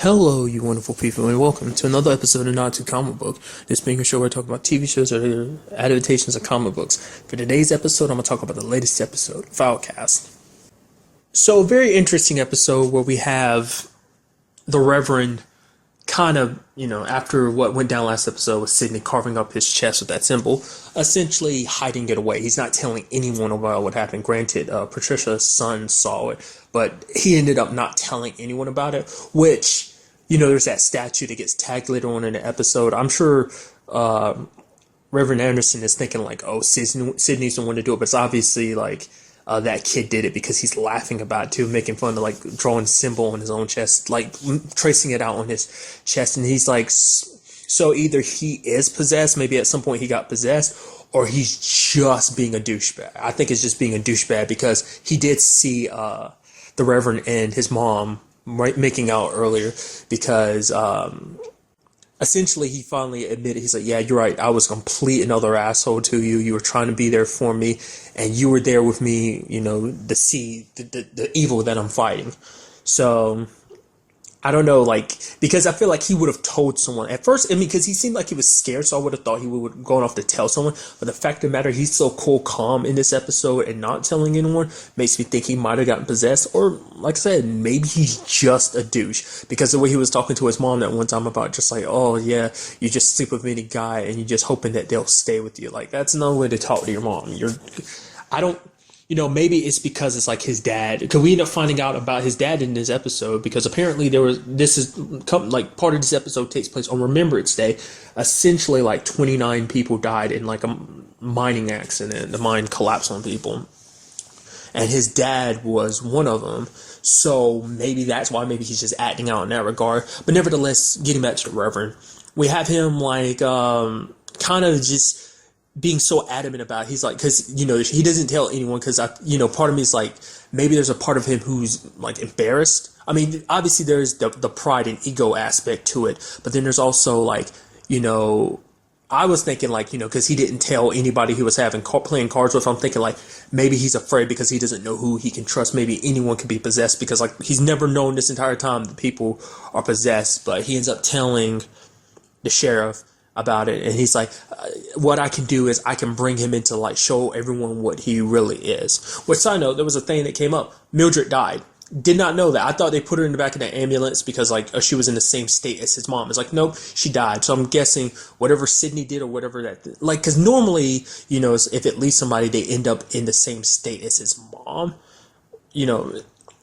Hello, you wonderful people, and welcome to another episode of Not to Comic Book. This being a show where I talk about TV shows that are adaptations of comic books. For today's episode, I'm going to talk about the latest episode, Filecast. So, a very interesting episode where we have the Reverend kind of, after what went down last episode with Sidney carving up his chest with that symbol, essentially hiding it away. He's not telling anyone about what happened. Granted, Patricia's son saw it, but he ended up not telling anyone about it, which, there's that statue that gets tagged later on in the episode. I'm sure Reverend Anderson is thinking like, oh, Sidney's the one to do it, but it's obviously like that kid did it because he's laughing about it too, making fun of like drawing a symbol on his own chest, like tracing it out on his chest. And he's like, so either he is possessed, maybe at some point he got possessed, or he's just being a douchebag. I think it's just being a douchebag because he did see the Reverend and his mom making out earlier because essentially he finally admitted, he's like, yeah, you're right, I was complete another asshole to you. You were trying to be there for me, and you were there with me, to see the evil that I'm fighting. So I don't know, because I feel like he would have told someone at first. Because he seemed like he was scared, so I would have thought he would have gone off to tell someone. But the fact of the matter, he's so cool, calm in this episode and not telling anyone makes me think he might have gotten possessed. Or, like I said, maybe he's just a douche. Because the way he was talking to his mom that one time about just like, oh, yeah, you just sleep with any guy and you're just hoping that they'll stay with you. Like, that's another way to talk to your mom. Maybe it's because it's like his dad. Because we end up finding out about his dad in this episode because apparently part of this episode takes place on Remembrance Day. Essentially, like 29 people died in like a mining accident. The mine collapsed on people, and his dad was one of them. So maybe that's why. Maybe he's just acting out in that regard. But nevertheless, getting back to the Reverend, we have him like kind of just being so adamant about it. He's like, because he doesn't tell anyone because part of me is like, maybe there's a part of him who's like embarrassed. I mean, obviously there's the pride and ego aspect to it, but then there's also like, I was thinking like, because he didn't tell anybody he was playing cards with. I'm thinking like maybe he's afraid because he doesn't know who he can trust. Maybe anyone can be possessed because like he's never known this entire time that people are possessed, but he ends up telling the sheriff about it, and he's like, what I can do is I can bring him into like show everyone what he really is. Which, side note, there was a thing that came up. Mildred died. Did not know that. I thought they put her in the back of the ambulance because like she was in the same state as his mom. It's like, nope, she died. So I'm guessing whatever Sidney did or whatever that, like, because normally, if it leaves somebody, they end up in the same state as his mom,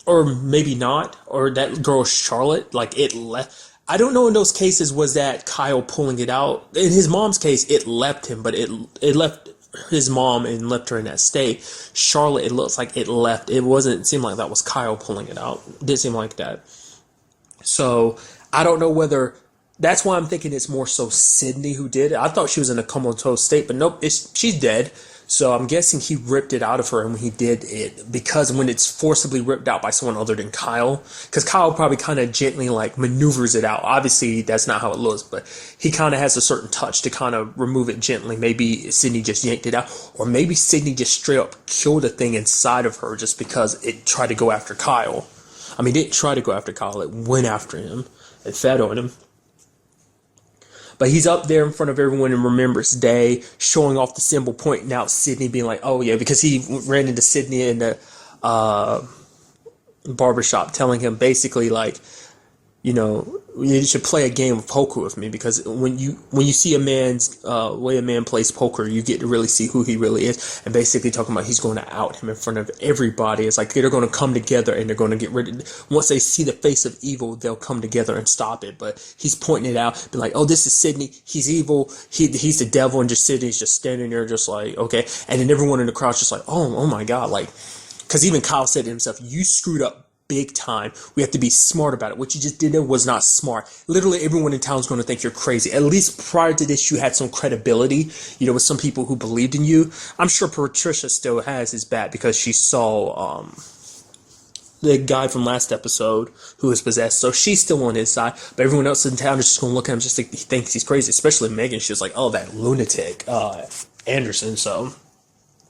or maybe not, or that girl Charlotte, like it left. I don't know in those cases, was that Kyle pulling it out? In his mom's case, it left him, but it left his mom and left her in that state. Charlotte, it looks like it left. It seemed like that was Kyle pulling it out. It didn't seem like that. So, I don't know whether, that's why I'm thinking it's more so Sidney who did it. I thought she was in a comatose state, but nope, she's dead. So I'm guessing he ripped it out of her, and when he did it, because when it's forcibly ripped out by someone other than Kyle, because Kyle probably kind of gently like maneuvers it out. Obviously, that's not how it looks, but he kind of has a certain touch to kind of remove it gently. Maybe Sidney just yanked it out, or maybe Sidney just straight up killed the thing inside of her just because it tried to go after Kyle. I mean, it didn't try to go after Kyle, it went after him. It fed on him. But he's up there in front of everyone in Remembrance Day, showing off the symbol, pointing out Sidney, being like, oh yeah, because he ran into Sidney in the barbershop, telling him basically like, you should play a game of poker with me, because when you see a man's way a man plays poker, you get to really see who he really is. And basically talking about he's going to out him in front of everybody. It's like they're going to come together and they're going to get rid of, once they see the face of evil, they'll come together and stop it. But he's pointing it out, be like, oh, this is Sidney, he's evil, he's the devil, and just Sidney's just standing there just like, okay. And then everyone in the crowd's just like, oh my God, like, because even Kyle said to himself, you screwed up big time. We have to be smart about it. What you just did there was not smart. Literally everyone in town is going to think you're crazy. At least prior to this, you had some credibility, with some people who believed in you. I'm sure Patricia still has his back because she saw the guy from last episode who was possessed. So she's still on his side. But everyone else in town is just going to look at him just like he thinks he's crazy. Especially Megan. She was like, oh, that lunatic Anderson. So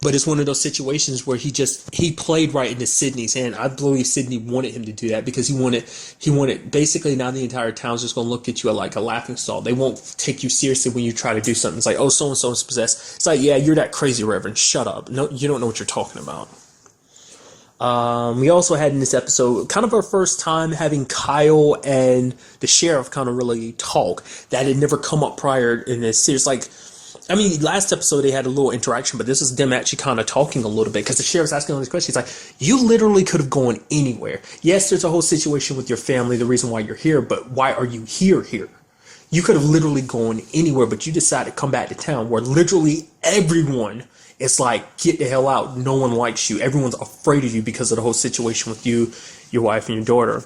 But it's one of those situations where he played right into Sydney's hand. I believe Sydney wanted him to do that because he wanted basically now the entire town's just gonna look at you like a laughing stock. They won't take you seriously when you try to do something. It's like, oh, so and so is possessed. It's like, yeah, you're that crazy Reverend. Shut up. No, you don't know what you're talking about. We also had in this episode kind of our first time having Kyle and the sheriff kind of really talk. That had never come up prior in this series. Like, I mean, last episode they had a little interaction, but this is them actually kind of talking a little bit because the sheriff's asking all these questions. He's like, you literally could have gone anywhere. Yes, there's a whole situation with your family, the reason why you're here, but why are you here? You could have literally gone anywhere, but you decided to come back to town where literally everyone is like, get the hell out. No one likes you. Everyone's afraid of you because of the whole situation with you, your wife, and your daughter.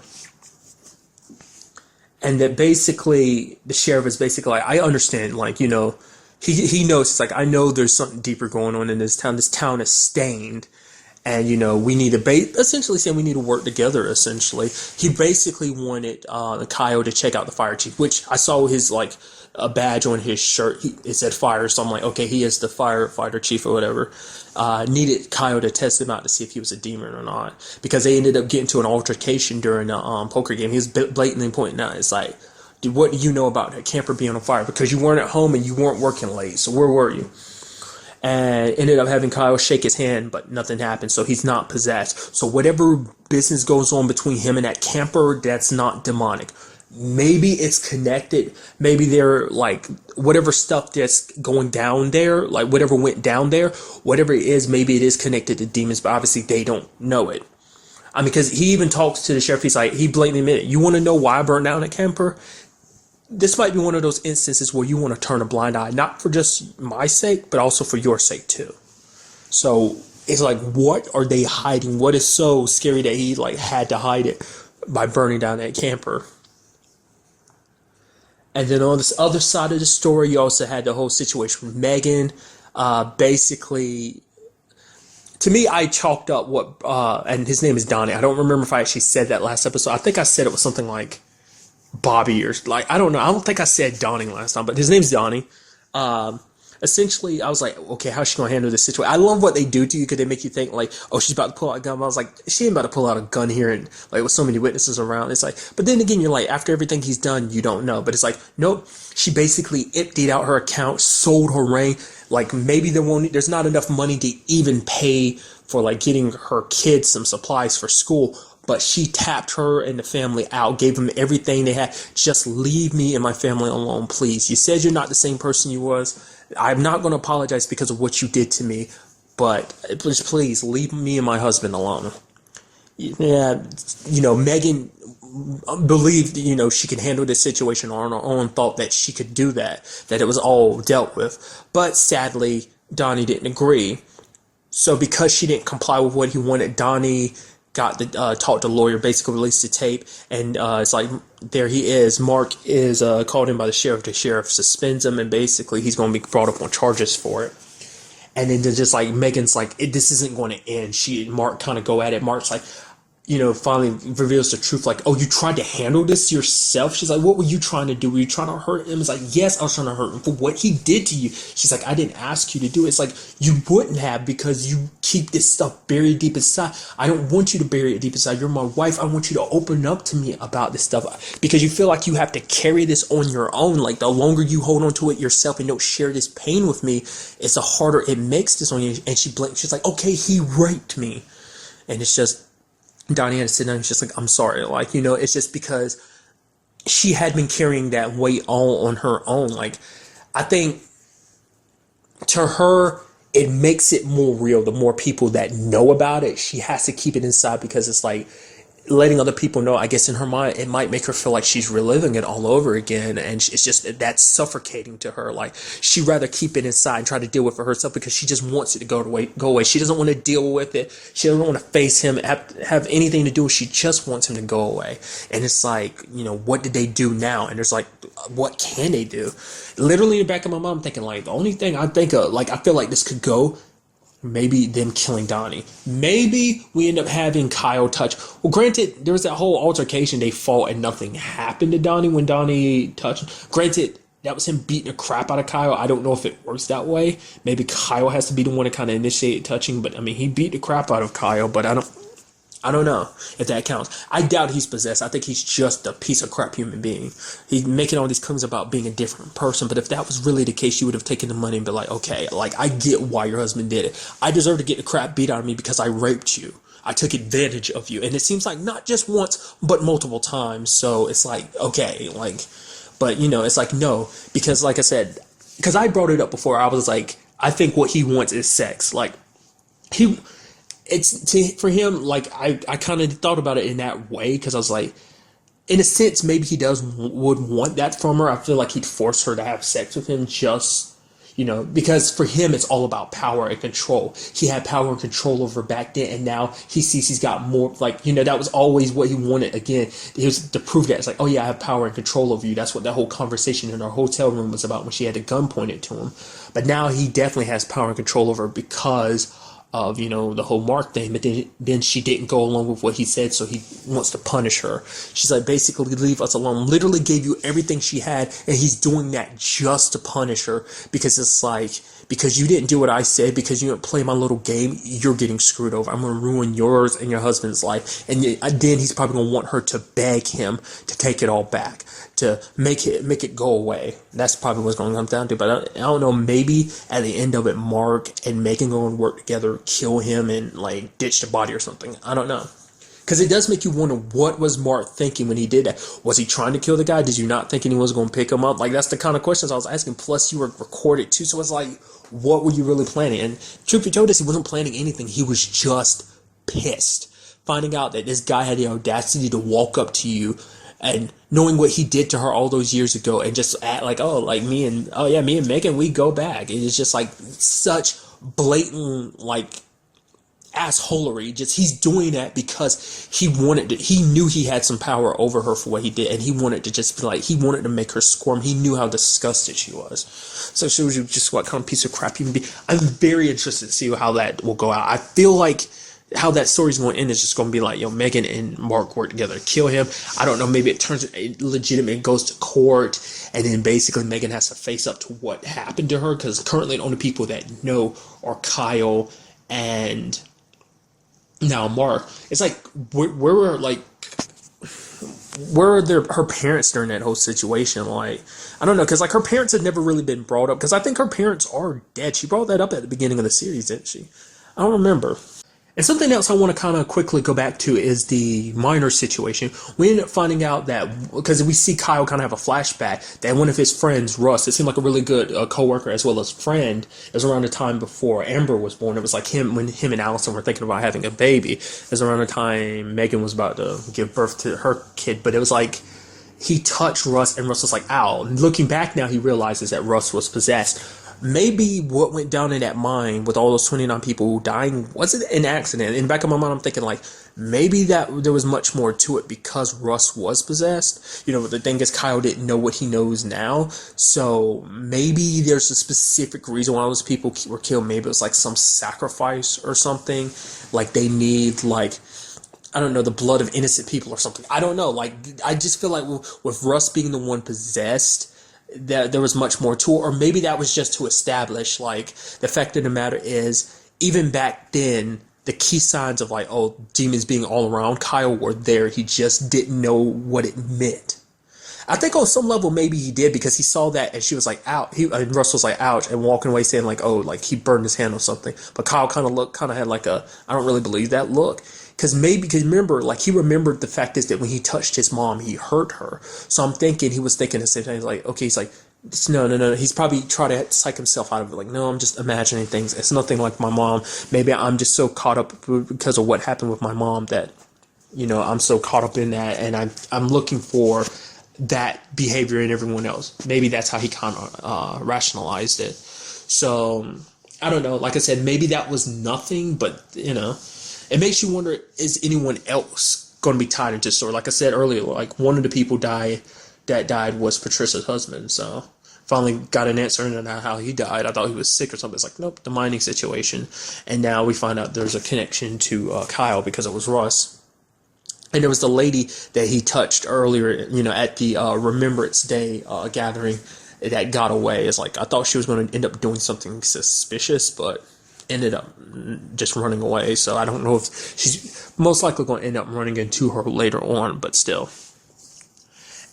And that basically the sheriff is basically like, I understand, like, you know, he knows, it's like, I know there's something deeper going on in this town. This town is stained. And, you know, we need to essentially saying we need to work together, essentially. He basically wanted Kyle to check out the fire chief, which I saw his, like, a badge on his shirt. It said fire, so I'm like, okay, he is the firefighter chief or whatever. Needed Kyle to test him out to see if he was a demon or not. Because they ended up getting to an altercation during a poker game. He was blatantly pointing out, it's like, dude, what do you know about that camper being on fire? Because you weren't at home and you weren't working late, so where were you? And ended up having Kyle shake his hand, but nothing happened, so he's not possessed. So whatever business goes on between him and that camper, that's not demonic. Maybe it's connected. Maybe they're like, whatever stuff that's going down there, like whatever went down there, whatever it is, maybe it is connected to demons, but obviously they don't know it. I mean, because he even talks to the sheriff, he's like, he blatantly admitted, you want to know why I burned down that camper? This might be one of those instances where you want to turn a blind eye, not for just my sake, but also for your sake too. So it's like, what are they hiding? What is so scary that he like had to hide it by burning down that camper? And then on this other side of the story, you also had the whole situation with Megan. Basically, to me, I chalked up what, and his name is Donnie. I don't remember if I actually said that last episode. I think I said it was something like Bobby or like, I don't know. I don't think I said Donnie last time, but his name's Donnie. Essentially, I was like, okay, how's she going to handle this situation? I love what they do to you because they make you think like, oh, she's about to pull out a gun. But I was like, she ain't about to pull out a gun here and like with so many witnesses around. It's like, but then again, you're like, after everything he's done, you don't know. But it's like, nope, she basically emptied out her account, sold her ring. Like maybe there's not enough money to even pay for like getting her kids some supplies for school. But she tapped her and the family out, gave them everything they had. Just leave me and my family alone, please. You said you're not the same person you was. I'm not going to apologize because of what you did to me, but please leave me and my husband alone. Yeah, you know, Megan believed, you know, she could handle this situation on her own, thought that she could do that it was all dealt with. But sadly, Donnie didn't agree. So because she didn't comply with what he wanted, Donnie got the talked to the lawyer, basically released the tape, and it's like, there he is. Mark is called in by the sheriff. The sheriff suspends him, and basically he's going to be brought up on charges for it. And then just like Megan's like, this isn't going to end. Mark kind of go at it. Mark's like, you know, finally reveals the truth, like, oh, you tried to handle this yourself? She's like, what were you trying to do? Were you trying to hurt him? It's like, yes, I was trying to hurt him for what he did to you. She's like, I didn't ask you to do it. It's like, you wouldn't have, because you keep this stuff buried deep inside. I don't want you to bury it deep inside. You're my wife. I want you to open up to me about this stuff, because you feel like you have to carry this on your own. Like, the longer you hold on to it yourself and don't share this pain with me, it's the harder it makes this on you. And she's like, okay, he raped me. And it's just, Donnie had to sit down and she's just like, I'm sorry. Like, you know, it's just because she had been carrying that weight all on her own. Like, I think to her, it makes it more real. The more people that know about it, she has to keep it inside, because it's like, letting other people know, I guess in her mind, it might make her feel like she's reliving it all over again. And it's just, that's suffocating to her. Like, she'd rather keep it inside and try to deal with it herself, because she just wants it to go away. She doesn't want to deal with it. She doesn't want to face him, have anything to do with it. She just wants him to go away. And it's like, you know, what did they do now? And there's like, what can they do? Literally in the back of my mind, I'm thinking like, the only thing I think of, like, I feel like this could go, maybe them killing Donnie. Maybe we end up having Kyle touch. Well, granted, there was that whole altercation. They fought and nothing happened to Donnie when Donnie touched. Granted, that was him beating the crap out of Kyle. I don't know if it works that way. Maybe Kyle has to be the one to kind of initiate touching, but I mean, he beat the crap out of Kyle, but I don't know if that counts. I doubt he's possessed. I think he's just a piece of crap human being. He's making all these claims about being a different person, but if that was really the case, you would have taken the money and be like, okay, like, I get why your husband did it. I deserve to get the crap beat out of me because I raped you. I took advantage of you. And it seems like not just once, but multiple times. So it's like, okay, like, but you know, it's like, no, because like I said, because I brought it up before, I was like, I think what he wants is sex. Like, for him, like, I kind of thought about it in that way, because I was like, in a sense, maybe he would want that from her. I feel like he'd force her to have sex with him just, you know, because for him, it's all about power and control. He had power and control over her back then, and now he sees he's got more, like, you know, that was always what he wanted. Again, he was to prove that. It's like, oh yeah, I have power and control over you. That's what that whole conversation in our hotel room was about when she had a gun pointed to him. But now he definitely has power and control over her because of, you know, the whole Mark thing, but then she didn't go along with what he said, so he wants to punish her. She's like, basically, leave us alone. Literally gave you everything she had, and he's doing that just to punish her, because it's like, because you didn't do what I said, because you didn't play my little game, you're getting screwed over. I'm going to ruin yours and your husband's life. And then he's probably going to want her to beg him to take it all back, to make it go away. That's probably what's going to come down to. But I don't know, maybe at the end of it, Mark and Megan go and work together, kill him, and like ditch the body or something. I don't know. Because it does make you wonder, what was Mark thinking when he did that? Was he trying to kill the guy? Did you not think anyone was going to pick him up? Like, that's the kind of questions I was asking. Plus, you were recorded too. So it's like, what were you really planning? And truth be told, he wasn't planning anything. He was just pissed. Finding out that this guy had the audacity to walk up to you, and knowing what he did to her all those years ago, and just act like, oh, like me and Megan, we go back. It is just like such blatant, like, assholery. Just, he's doing that because he knew he had some power over her for what he did, and he wanted to just be like, he wanted to make her squirm. He knew how disgusted she was. So it shows you just what kind of piece of crap you can be. I'm very interested to see how that will go out. I feel like how that story's going to end is just going to be like, yo, Megan and Mark work together to kill him. I don't know, maybe it turns legitimate, goes to court, and then basically Megan has to face up to what happened to her, because currently the only people that know are Kyle and now Mark. It's like, where were her parents during that whole situation? Like, I don't know, because like her parents had never really been brought up, because I think her parents are dead. She brought that up at the beginning of the series, didn't she? I don't remember. And something else I want to kind of quickly go back to is the minor situation. We ended up finding out that, because we see Kyle kind of have a flashback, that one of his friends, Russ, it seemed like a really good co-worker as well as friend. It was around the time before Amber was born. It was like when him and Allison were thinking about having a baby. It was around the time Megan was about to give birth to her kid. But it was like, he touched Russ, and Russ was like, ow. Looking back now, he realizes that Russ was possessed. Maybe what went down in that mine with all those 29 people dying wasn't an accident. In the back of my mind, I'm thinking like, maybe that there was much more to it because Russ was possessed. You know, the thing is, Kyle didn't know what he knows now. So maybe there's a specific reason why all those people were killed. Maybe it was like some sacrifice or something. Like they need, like, I don't know, the blood of innocent people or something. I don't know. Like, I just feel like with Russ being the one possessed, that there was much more to it, or maybe that was just to establish, like, the fact of the matter is, even back then, the key signs of like, oh, demons being all around Kyle were there. He just didn't know what it meant. I think on some level maybe he did, because he saw that and she was like, out. And Russ was like, ouch, and walking away saying like, oh, like he burned his hand or something. But Kyle kind of had like a, I don't really believe that look. Because remember, like, he remembered the fact is that when he touched his mom, he hurt her. So I'm thinking he was thinking the same thing. He's like, okay, he's like, no. He's probably trying to psych himself out of it. Like, no, I'm just imagining things. It's nothing like my mom. Maybe I'm just so caught up because of what happened with my mom that, you know, I'm so caught up in that, and I'm looking for that behavior in everyone else. Maybe that's how he kind of rationalized it. So I don't know. Like I said, maybe that was nothing, but you know. It makes you wonder, is anyone else going to be tied into the story? Like I said earlier, like one of the people that died was Patricia's husband. So finally got an answer on how he died. I thought he was sick or something. It's like, nope, the mining situation. And now we find out there's a connection to Kyle because it was Russ. And there was the lady that he touched earlier, you know, at the Remembrance Day gathering. that got away. It's like, I thought she was going to end up doing something suspicious, but ended up just running away. So I don't know if she's most likely going to end up running into her later on, but still.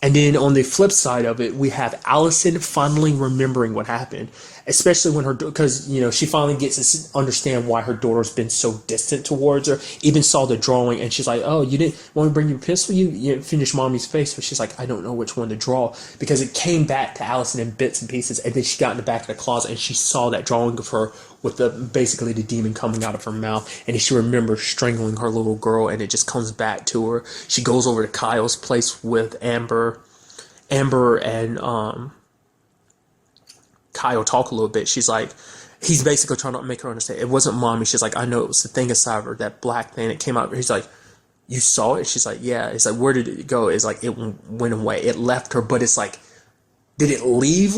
And then on the flip side of it, we have Allison finally remembering what happened, especially when because, she finally gets to understand why her daughter's been so distant towards her, even saw the drawing, and she's like, oh, you didn't want to bring your pencil? You finished Mommy's face. But she's like, I don't know which one to draw, because it came back to Allison in bits and pieces, and then she got in the back of the closet, and she saw that drawing of her with basically the demon coming out of her mouth, and she remembers strangling her little girl, and it just comes back to her. She goes over to Kyle's place with Amber and Kyle talk a little bit. She's like, he's basically trying to make her understand it wasn't Mommy. She's like, I know it was the thing inside of her, that black thing that came out. He's like, you saw it? She's like, yeah. It's like, where did it go? It's like, it went away. It left her, but it's like, did it leave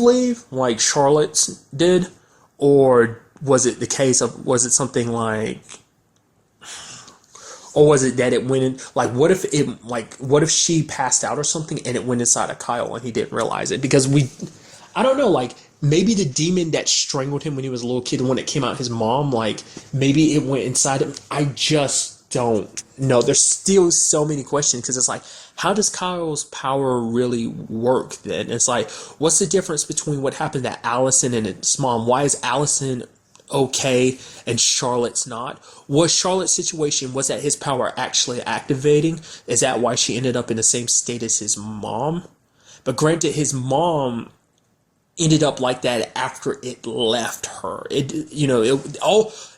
like Charlotte's did? Or was it the case of, was it something like, or was it that it went in, like, what if she passed out or something and it went inside of Kyle and he didn't realize it? Because I don't know, like, maybe the demon that strangled him when he was a little kid, the one that came out his mom, like, maybe it went inside him. I just don't know. There's still so many questions, because it's like, how does Kyle's power really work then? It's like, what's the difference between what happened to Allison and his mom? Why is Allison okay and Charlotte's not? Was Charlotte's situation, was that his power actually activating? Is that why she ended up in the same state as his mom? But granted, his mom ended up like that after it left her.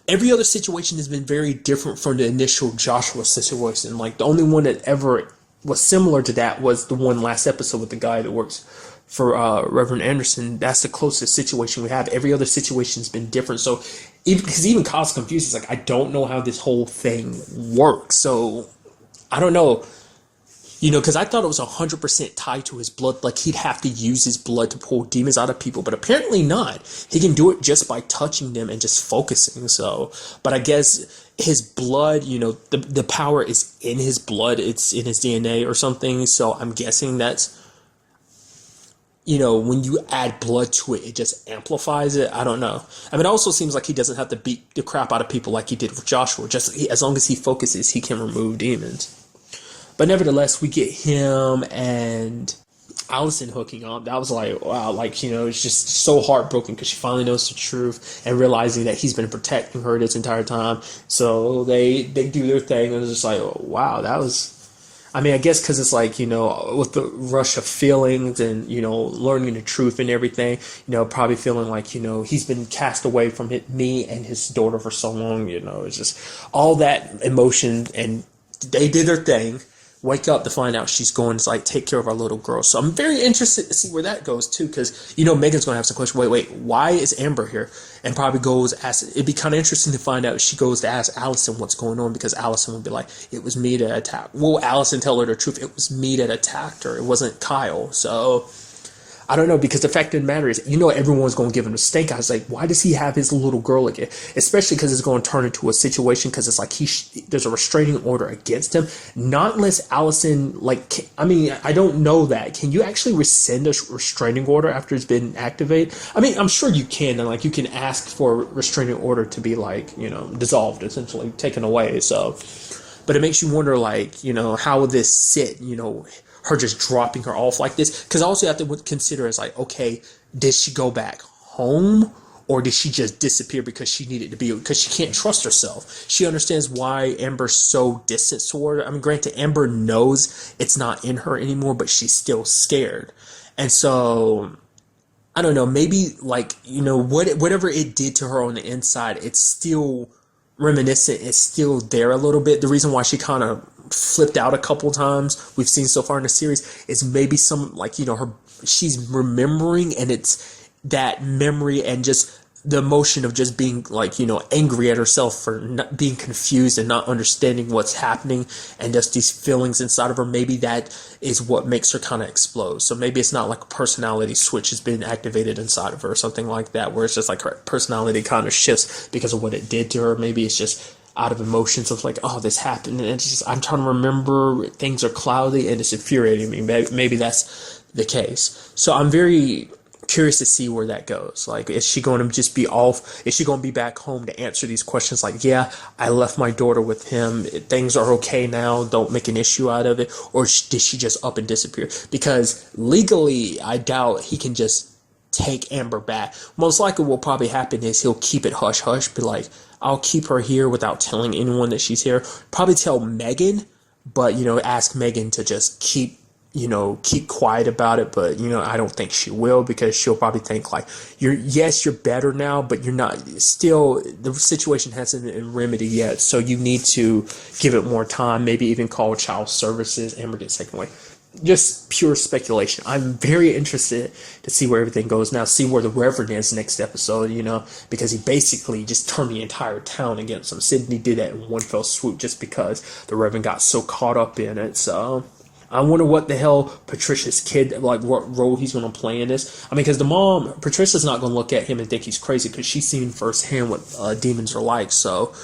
Every other situation has been very different from the initial Joshua situation. Like, the only one that ever was similar to that was the one last episode with the guy that works for Reverend Anderson. That's the closest situation we have. Every other situation's been different. So even Kyle's confused. He's like, I don't know how this whole thing works. So I don't know. Because I thought it was 100% tied to his blood. Like, he'd have to use his blood to pull demons out of people, but apparently not. He can do it just by touching them and just focusing. So, but I guess his blood, the power is in his blood. It's in his DNA or something. So I'm guessing that's, when you add blood to it, it just amplifies it. I don't know. I mean, it also seems like he doesn't have to beat the crap out of people like he did with Joshua. Just as long as he focuses, he can remove demons. But nevertheless, we get him and Allison hooking up. That was like, wow, it's just so heartbroken, because she finally knows the truth and realizing that he's been protecting her this entire time. So they do their thing, and it's just like, oh, wow, that was, I mean, I guess because it's like, with the rush of feelings and, learning the truth and everything, probably feeling like, he's been cast away from me and his daughter for so long, it's just all that emotion, and they did their thing. Wake up to find out she's going to take care of our little girl. So I'm very interested to see where that goes too, because Megan's going to have some questions. Wait, why is Amber here? And probably it'd be kind of interesting to find out if she goes to ask Allison what's going on, because Allison would be like, it was me that attacked. Will Allison tell her the truth? It was me that attacked her. It wasn't Kyle. So I don't know, because the fact of the matter is, everyone's going to give him the stink eye. It's like, why does he have his little girl again? Especially because it's going to turn into a situation, because it's like there's a restraining order against him. Not unless Allison, I don't know that. Can you actually rescind a restraining order after it's been activated? I mean, I'm sure you can. And you can ask for a restraining order to be dissolved, essentially taken away. So, but it makes you wonder, how would this sit, her just dropping her off like this? Because also you have to consider, it's like, okay, did she go back home, or did she just disappear because she needed to be, because she can't trust herself? She understands why Amber's so distant toward her. I mean, granted, Amber knows it's not in her anymore, but she's still scared. And so, I don't know, maybe whatever it did to her on the inside, it's still reminiscent. It's still there a little bit. The reason why she kind of flipped out a couple times we've seen so far in the series is maybe some she's remembering, and it's that memory and just the emotion of just being angry at herself for not being confused and not understanding what's happening, and just these feelings inside of her. Maybe that is what makes her kind of explode. So maybe it's not like a personality switch has been activated inside of her or something like that, where it's just like her personality kind of shifts because of what it did to her. Maybe it's just out of emotions of oh, this happened, and it's just, I'm trying to remember, things are cloudy and it's infuriating me. Maybe that's the case. So I'm very curious to see where that goes. Like, is she going to just be off? Is she going to be back home to answer these questions? Like, yeah, I left my daughter with him. Things are okay now. Don't make an issue out of it. Or did she just up and disappear? Because legally, I doubt he can just take Amber back. Most likely what will probably happen is he'll keep it hush hush. Be like, I'll keep her here without telling anyone that she's here. Probably tell Megan, but, ask Megan to just keep quiet about it, but, I don't think she will, because she'll probably think like, you're better now, but you're not, still, the situation hasn't been remedied yet, so you need to give it more time, maybe even call child services. Amber gets taken away. Just pure speculation. I'm very interested to see where everything goes now, see where the Reverend is next episode, because he basically just turned the entire town against him. Sydney did that in one fell swoop just because the Reverend got so caught up in it, so I wonder what the hell Patricia's kid, like what role he's going to play in this. I mean, because the mom, Patricia's not going to look at him and think he's crazy, because she's seen firsthand what demons are like. So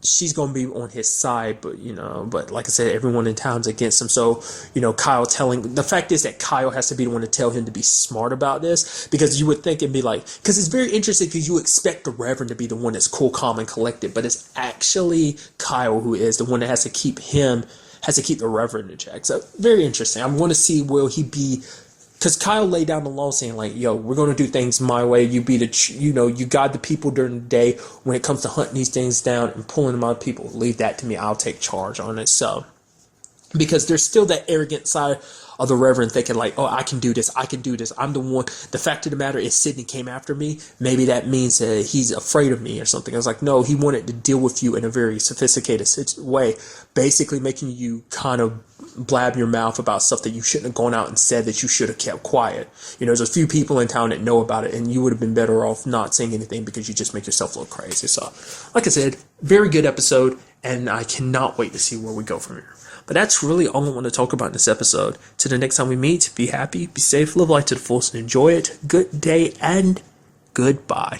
she's going to be on his side, but like I said, everyone in town's against him. So, the fact is that Kyle has to be the one to tell him to be smart about this, because you would think it'd be like, because it's very interesting, because you expect the Reverend to be the one that's cool, calm, and collected, but it's actually Kyle who is the one that has to keep the Reverend in check. So very interesting. I want to see, will he be, because Kyle laid down the law saying like, yo, we're going to do things my way. You be you guide the people during the day. When it comes to hunting these things down and pulling them out of people, leave that to me. I'll take charge on it. So, because there's still that arrogant side of the Reverend thinking like, oh, I can do this. I'm the one. The fact of the matter is Sydney came after me. Maybe that means he's afraid of me or something. I was like, no, he wanted to deal with you in a very sophisticated way, basically making you kind of blab your mouth about stuff that you shouldn't have gone out and said, that you should have kept quiet. There's a few people in town that know about it, and you would have been better off not saying anything, because you just make yourself look crazy. So, like I said, very good episode, and I cannot wait to see where we go from here. But that's really all I want to talk about in this episode. Till the next time we meet, be happy, be safe, live life to the fullest, and enjoy it. Good day and goodbye.